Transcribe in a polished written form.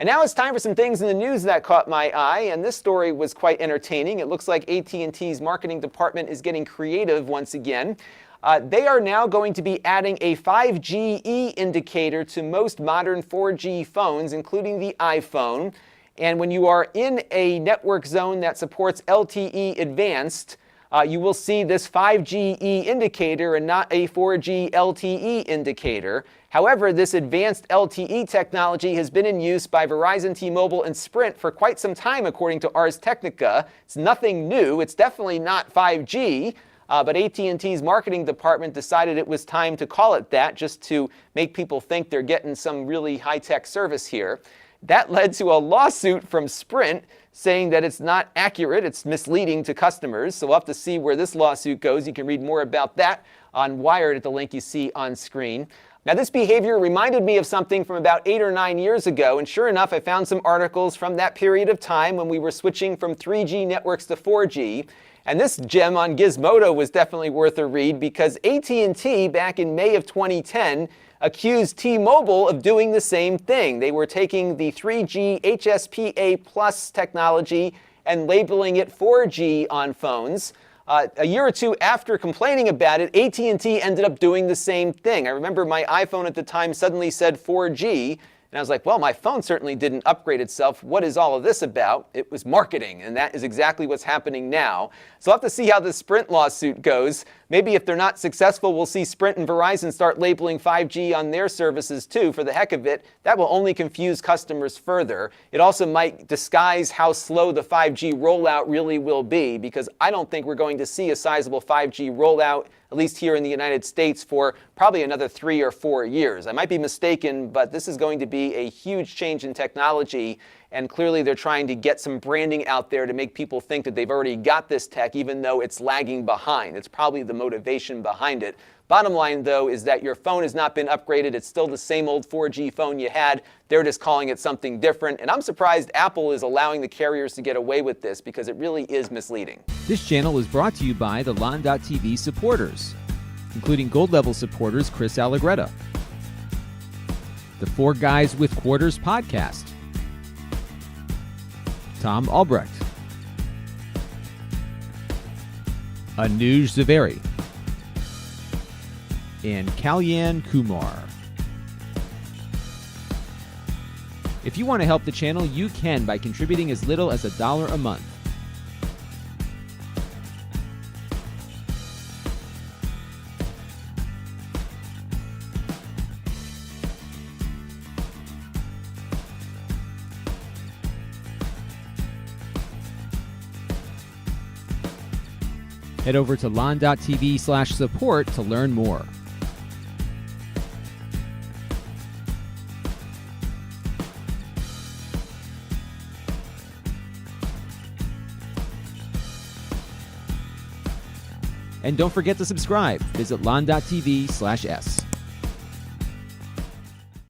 And now it's time for some things in the news that caught my eye, and this story was quite entertaining. It looks like AT&T's marketing department is getting creative once again. They are now going to be adding a 5G indicator to most modern 4G phones, including the iPhone. And when you are in a network zone that supports LTE Advanced, you will see this 5G indicator and not a 4G LTE indicator. However, this advanced LTE technology has been in use by Verizon, T-Mobile, and Sprint for quite some time, according to Ars Technica. It's nothing new. It's definitely not 5G, but AT&T's marketing department decided it was time to call it that, just to make people think they're getting some really high-tech service here. That led to a lawsuit from Sprint saying that it's not accurate, it's misleading to customers. So we'll have to see where this lawsuit goes. You can read more about that on Wired at the link you see on screen. Now, this behavior reminded me of something from about 8 or 9 years ago, and sure enough, I found some articles from that period of time when we were switching from 3G networks to 4G. And this gem on Gizmodo was definitely worth a read because AT&T, back in May of 2010, accused T-Mobile of doing the same thing. They were taking the 3G HSPA Plus technology and labeling it 4G on phones. A year or two after complaining about it, AT&T ended up doing the same thing. I remember my iPhone at the time suddenly said 4G, and I was like, well, my phone certainly didn't upgrade itself. What is all of this about? It was marketing, and that is exactly what's happening now. So we'll have to see how this Sprint lawsuit goes. Maybe if they're not successful, we'll see Sprint and Verizon start labeling 5G on their services too, for the heck of it. That will only confuse customers further. It also might disguise how slow the 5G rollout really will be, because I don't think we're going to see a sizable 5G rollout, at least here in the United States, for probably another 3 or 4 years. I might be mistaken, but this is going to be a huge change in technology, and clearly they're trying to get some branding out there to make people think that they've already got this tech, even though it's lagging behind. It's probably the motivation behind it. Bottom line, though, is that your phone has not been upgraded. It's still the same old 4G phone you had. They're just calling it something different. And I'm surprised Apple is allowing the carriers to get away with this, because it really is misleading. This channel is brought to you by the Lon.TV supporters, including gold-level supporters Chris Allegretta, the Four Guys with Quarters podcast, Tom Albrecht, Anuj Zaveri, and Kalyan Kumar. If you want to help the channel, you can by contributing as little as $1 a month. Head over to lon.tv/support to learn more. And don't forget to subscribe. Visit lon.tv/s.